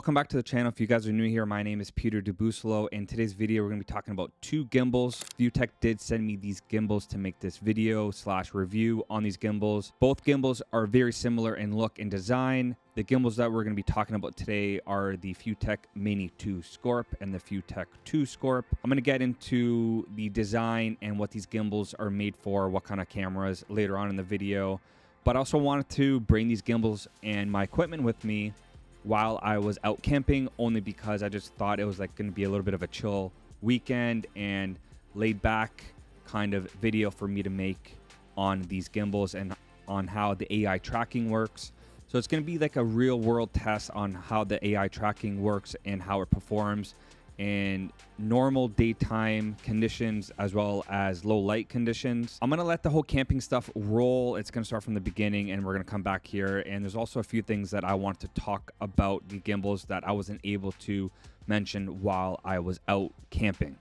Welcome back to the channel. If you guys are new here, my name is Peter DeBusolo. In today's video, we're going to be talking about two gimbals. FeiyuTech did send me these gimbals to make this video / review on these gimbals. Both gimbals are very similar in look and design. The gimbals that we're going to be talking about today are the FeiyuTech Mini 2 Scorp and the FeiyuTech 2 Scorp. I'm going to get into the design and what these gimbals are made for, what kind of cameras later on in the video. But I also wanted to bring these gimbals and my equipment with me while I was out camping, only because I just thought it was like going to be a little bit of a chill weekend and laid back kind of video for me to make on these gimbals and on how the AI tracking works. So it's going to be like a real world test on how the AI tracking works and how it performs in normal daytime conditions as well as low light conditions. I'm gonna let the whole camping stuff roll. It's gonna start from the beginning and we're gonna come back here. And there's also a few things that I want to talk about the gimbals that I wasn't able to mention while I was out camping.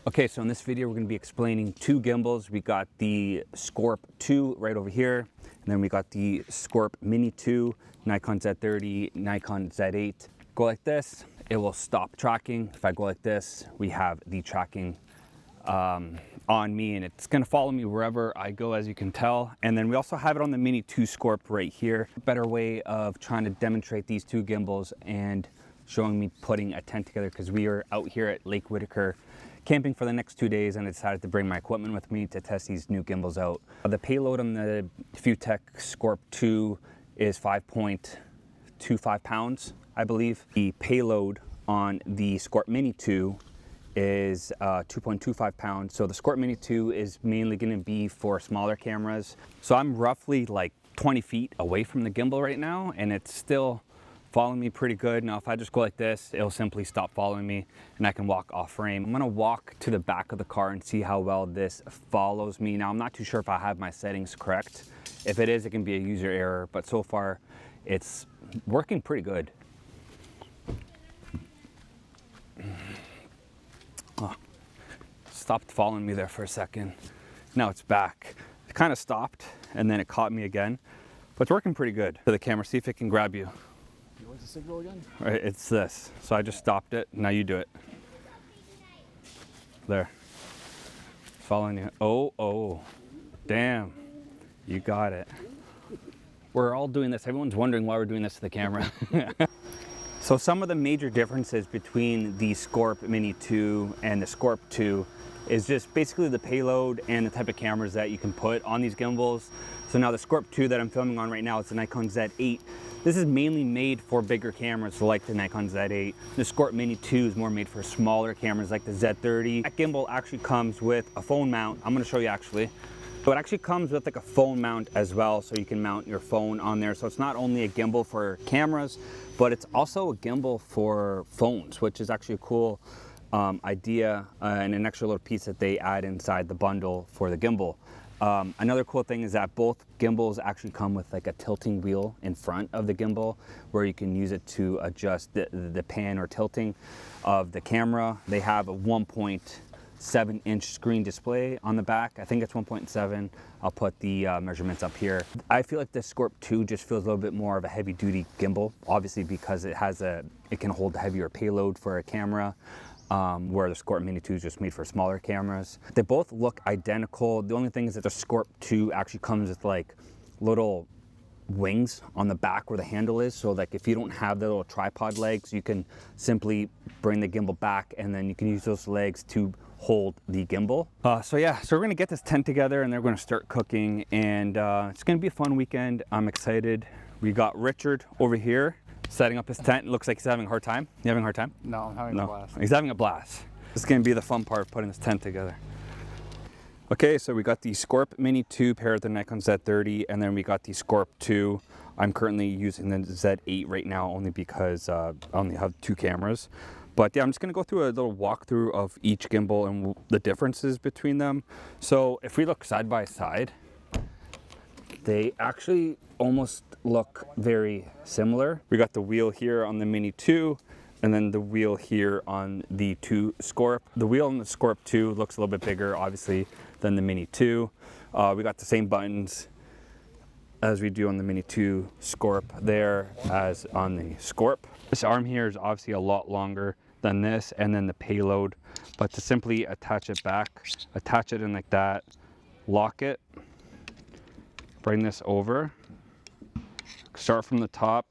Okay, so in this video, we're going to be explaining two gimbals. We got the Scorp 2 right over here, and then we got the Scorp Mini 2, Nikon Z30, Nikon Z8. Go like this, it will stop tracking. If I go like this, we have the tracking on me, and it's going to follow me wherever I go, as you can tell. And then we also have it on the Mini 2 Scorp right here. A better way of trying to demonstrate these two gimbals and showing me putting a tent together, because we are out here at Lake Whitaker camping for the next 2 days, and I decided to bring my equipment with me to test these new gimbals out. The payload on the FeiyuTech Scorp 2 is 5.25 pounds, I believe. The payload on the Scorp Mini 2 is 2.25 pounds. So the Scorp Mini 2 is mainly going to be for smaller cameras. So I'm roughly like 20 feet away from the gimbal right now, and it's still following me pretty good. Now if I just go like this, it'll simply stop following me and I can walk off frame. I'm gonna walk to the back of the car and see how well this follows me. Now I'm not too sure if I have my settings correct. If it is, it can be a user error, but so far it's working pretty good. Oh, stopped following me there for a second. Now it's back. It kind of stopped and then it caught me again, but it's working pretty good. For the camera, see if it can grab you. What's the signal again? Right, it's this. So I just stopped it. Now you do it. There. Following you. Oh, damn. You got it. We're all doing this. Everyone's wondering why we're doing this to the camera. So some of the major differences between the Scorp Mini 2 and the Scorp 2 is just basically the payload and the type of cameras that you can put on these gimbals. So now the Scorp 2 that I'm filming on right now, it's the Nikon Z8. This is mainly made for bigger cameras like the Nikon Z8. The Scorp Mini 2 is more made for smaller cameras like the Z30. That gimbal actually comes with a phone mount. I'm gonna show you actually. So it actually comes with like a phone mount as well, so you can mount your phone on there. So it's not only a gimbal for cameras, but it's also a gimbal for phones, which is actually a cool idea and an extra little piece that they add inside the bundle for the gimbal. Another cool thing is that both gimbals actually come with like a tilting wheel in front of the gimbal where you can use it to adjust the pan or tilting of the camera. They have a 1.7-inch screen display on the back. I think it's 1.7. I'll put the measurements up here. I feel like the Scorp 2 just feels a little bit more of a heavy duty gimbal, obviously because it can hold a heavier payload for a camera. Where the Scorp Mini 2 is just made for smaller cameras. They both look identical. The only thing is that the Scorp 2 actually comes with like little wings on the back where the handle is. So like if you don't have the little tripod legs, you can simply bring the gimbal back and then you can use those legs to hold the gimbal. So we're gonna get this tent together and they're gonna start cooking, and it's gonna be a fun weekend. I'm excited. We got Richard over here setting up his tent. It looks like he's having a hard time. You having a hard time? No, I'm having a blast. He's having a blast. This is gonna be the fun part of putting this tent together. Okay, so we got the Scorp Mini 2 paired with the Nikon Z30, and then we got the Scorp 2. I'm currently using the Z8 right now only because I only have two cameras. But yeah, I'm just gonna go through a little walkthrough of each gimbal and the differences between them. So if we look side by side, they actually almost look very similar. We got the wheel here on the Mini 2, And then the wheel here on the 2 Scorp. The wheel on the Scorp 2 looks a little bit bigger, obviously, than the Mini 2. We got the same buttons as we do on the Mini 2 Scorp there as on the Scorp. This arm here is obviously a lot longer than this, and then the payload. But to simply attach it back, attach it in like that, lock it, bring this over, start from the top,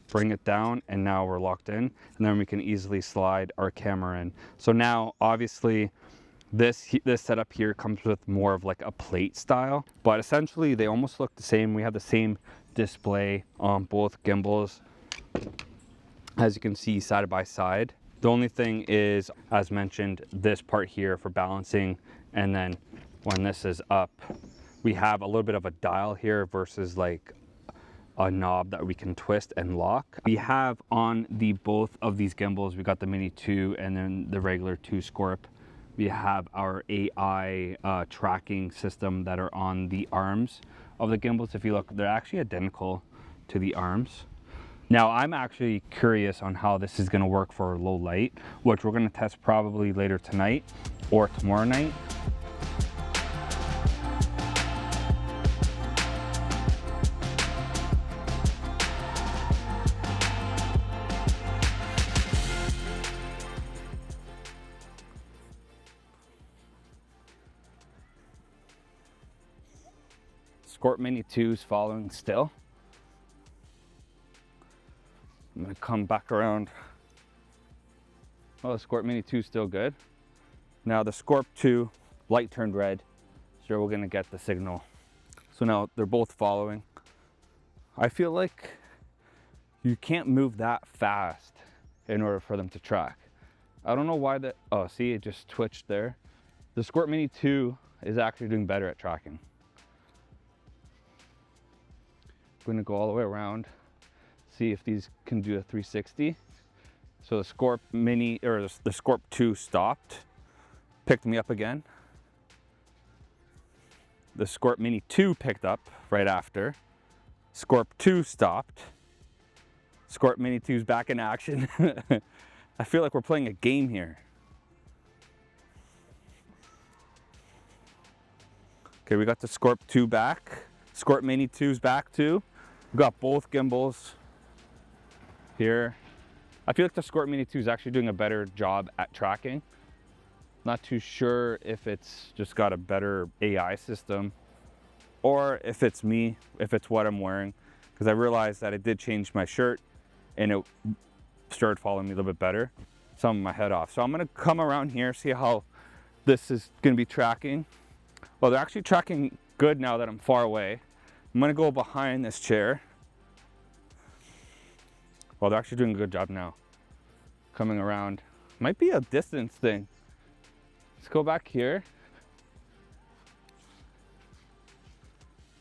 bring it down, and now we're locked in, and then we can easily slide our camera in. So now obviously this setup here comes with more of like a plate style, but essentially they almost look the same. We have the same display on both gimbals, as you can see, side by side. The only thing is, as mentioned, this part here for balancing, and then when this is up, we have a little bit of a dial here versus like a knob that we can twist and lock. We have on the both of these gimbals, we got the Mini 2 and then the regular 2 Scorp. We have our AI tracking system that are on the arms of the gimbals. If you look, they're actually identical to the arms. Now I'm actually curious on how this is gonna work for low light, which we're gonna test probably later tonight or tomorrow night. Scorp Mini 2 is following still. I'm gonna come back around. Oh, the Scorp Mini 2 is still good. Now the Scorp 2 light turned red, so we're gonna get the signal. So now they're both following. I feel like you can't move that fast in order for them to track. I don't know why that, oh, see, it just twitched there. The Scorp Mini 2 is actually doing better at tracking. I'm gonna go all the way around, see if these can do a 360. So the Scorp Mini, or the Scorp 2 stopped, picked me up again. The Scorp Mini 2 picked up right after. Scorp 2 stopped. Scorp Mini 2's back in action. I feel like we're playing a game here. Okay, we got the Scorp 2 back. Scorp Mini 2's back too. We've got both gimbals here. I feel like the Scorp Mini 2 is actually doing a better job at tracking. Not too sure if it's just got a better AI system or if it's me, if it's what I'm wearing, because I realized that it did change my shirt and it started following me a little bit better. Some of my head off. So I'm gonna come around here, see how this is gonna be tracking. Well, they're actually tracking good now that I'm far away. I'm gonna go behind this chair. Well, they're actually doing a good job now. Coming around. Might be a distance thing. Let's go back here.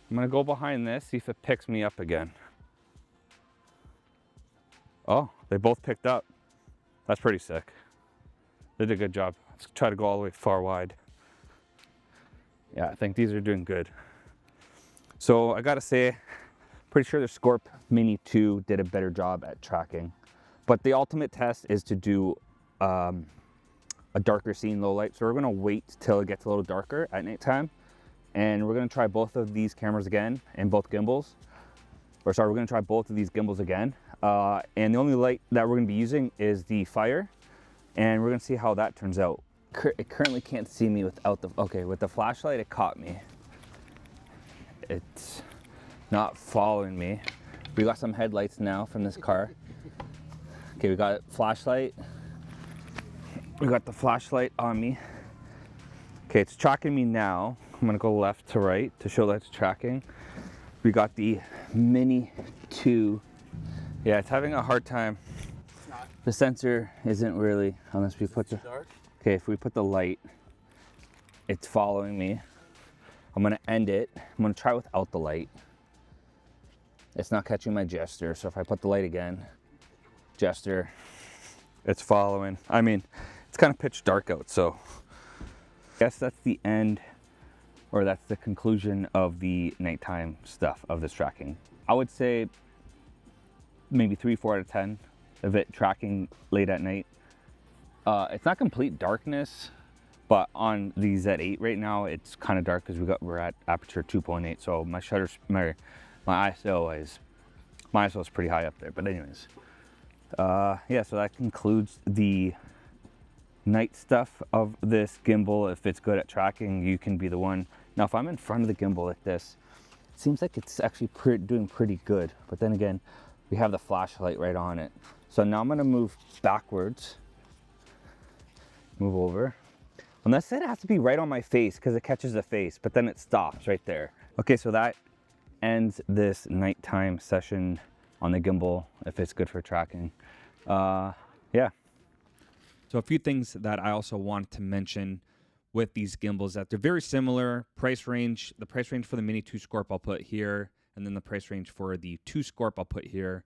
I'm gonna go behind this, see if it picks me up again. Oh, they both picked up. That's pretty sick. They did a good job. Let's try to go all the way far wide. Yeah, I think these are doing good. So I gotta say, pretty sure the Scorp Mini 2 did a better job at tracking. But the ultimate test is to do a darker scene low light. So we're gonna wait till it gets a little darker at nighttime. And we're gonna try both of these cameras again and both gimbals. Or sorry, we're gonna try both of these gimbals again. And the only light that we're gonna be using is the Fire. And we're gonna see how that turns out. It currently can't see me without the, okay, with the flashlight it caught me. It's not following me. We got some headlights now from this car. Okay, we got flashlight. We got the flashlight on me. Okay, it's tracking me now. I'm gonna go left to right to show that it's tracking. We got the Mini 2. Yeah, it's having a hard time. The sensor isn't really, unless we put the, okay, if we put the light, it's following me. I'm gonna end it. I'm gonna try without the light. It's not catching my gesture, so if I put the light again, gesture, it's following. I mean, it's kind of pitch dark out, so I guess that's the end, or that's the conclusion of the nighttime stuff of this tracking. I would say maybe 3, 4 out of 10. of it tracking late at night. It's not complete darkness, but on the Z8 right now, it's kind of dark because we're at aperture 2.8. So my shutters, my ISO is pretty high up there. But anyways, yeah. So that concludes the night stuff of this gimbal. If it's good at tracking, you can be the one. Now, if I'm in front of the gimbal like this, it seems like it's actually doing pretty good. But then again, we have the flashlight right on it. So now I'm gonna move backwards, move over. On this side, it has to be right on my face because it catches the face, but then it stops right there. Okay, so that ends this nighttime session on the gimbal, if it's good for tracking. Yeah. So a few things that I also want to mention with these gimbals, that they're very similar price range. The price range for the Mini 2 Scorp I'll put here, and then the price range for the 2 Scorp I'll put here.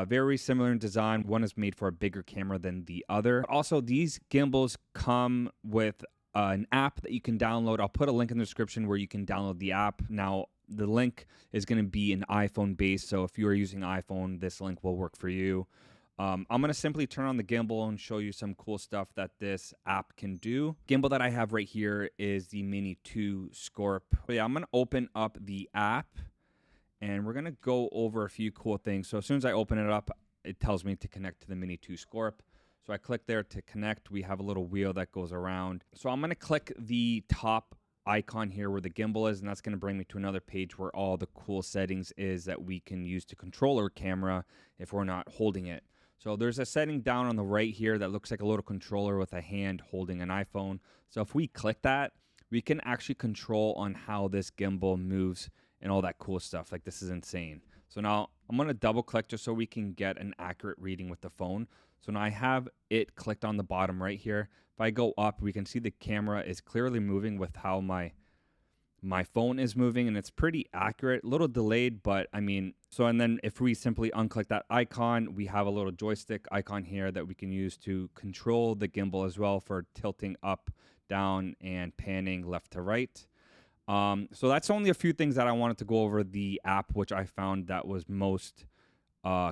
Very similar in design. One is made for a bigger camera than the other. Also, these gimbals come with an app that you can download. I'll put a link in the description where you can download the app. Now, the link is going to be an iPhone based, so if you are using iPhone, this link will work for you. I'm going to simply turn on the gimbal and show you some cool stuff that this app can do. Gimbal that I have right here is the Mini 2 Scorp. But yeah, I'm going to open up the app, and we're going to go over a few cool things. So as soon as I open it up, it tells me to connect to the Mini 2 Scorp. So I click there to connect. We have a little wheel that goes around. So I'm going to click the top icon here where the gimbal is, and that's going to bring me to another page where all the cool settings is that we can use to control our camera if we're not holding it. So there's a setting down on the right here that looks like a little controller with a hand holding an iPhone. So if we click that, we can actually control on how this gimbal moves and all that cool stuff. Like, this is insane. So now I'm going to double click just so we can get an accurate reading with the phone. So now I have it clicked on the bottom right here. If I go up, we can see the camera is clearly moving with how my phone is moving, and it's pretty accurate, a little delayed, but I mean, so, and then if we simply unclick that icon, we have a little joystick icon here that we can use to control the gimbal as well for tilting up, down, and panning left to right. So that's only a few things that I wanted to go over the app, which I found that was most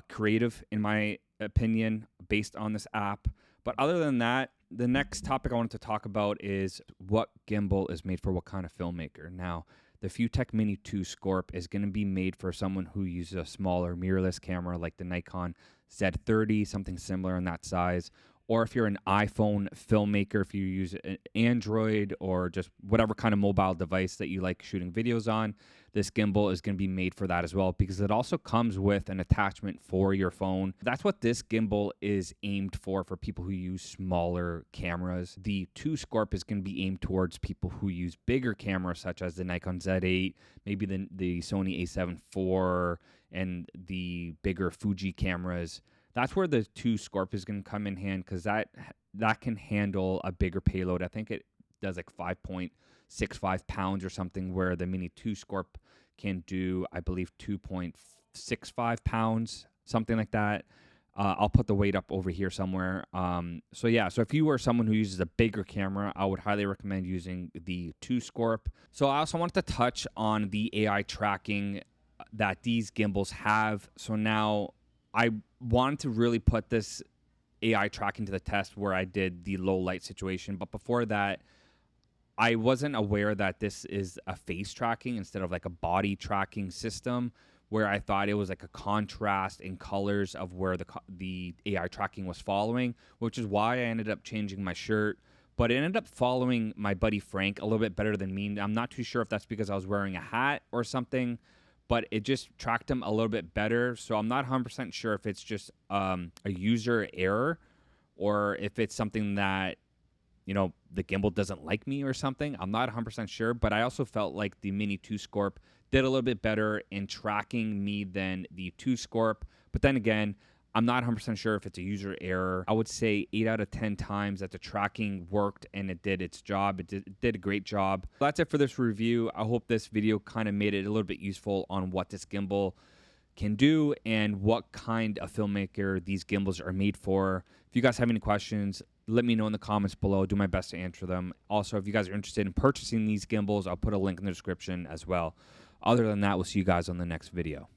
creative in my opinion based on this app. But other than that, the next topic I wanted to talk about is what gimbal is made for what kind of filmmaker. Now, the FeiyuTech Mini 2 Scorp is going to be made for someone who uses a smaller mirrorless camera like the Nikon Z30, something similar in that size. Or if you're an iPhone filmmaker, if you use an Android or just whatever kind of mobile device that you like shooting videos on, this gimbal is going to be made for that as well, because it also comes with an attachment for your phone. That's what this gimbal is aimed for people who use smaller cameras. The 2 Scorp is going to be aimed towards people who use bigger cameras, such as the Nikon Z8, maybe the Sony A7 IV, and the bigger Fuji cameras. That's where the 2 Scorp is going to come in hand, because that can handle a bigger payload. I think it does like 5.65 pounds or something, where the Mini 2 Scorp can do, I believe, 2.65 pounds, something like that. I'll put the weight up over here somewhere. So yeah, so if you are someone who uses a bigger camera, I would highly recommend using the 2 Scorp. So I also wanted to touch on the AI tracking that these gimbals have. So now I wanted to really put this AI tracking to the test where I did the low light situation. But before that, I wasn't aware that this is a face tracking instead of like a body tracking system, where I thought it was like a contrast in colors of where the AI tracking was following, which is why I ended up changing my shirt. But it ended up following my buddy Frank a little bit better than me. I'm not too sure if that's because I was wearing a hat or something, but it just tracked him a little bit better. So I'm not 100% sure if it's just a user error or if it's something that, you know, the gimbal doesn't like me or something. I'm not 100% sure, but I also felt like the Mini 2 Scorp did a little bit better in tracking me than the 2 Scorp. But then again, I'm not 100% sure if it's a user error. I would say 8 out of 10 times that the tracking worked and it did its job. It did a great job. That's it for this review. I hope this video kind of made it a little bit useful on what this gimbal can do and what kind of filmmaker these gimbals are made for. If you guys have any questions, let me know in the comments below. I'll do my best to answer them. Also, if you guys are interested in purchasing these gimbals, I'll put a link in the description as well. Other than that, we'll see you guys on the next video.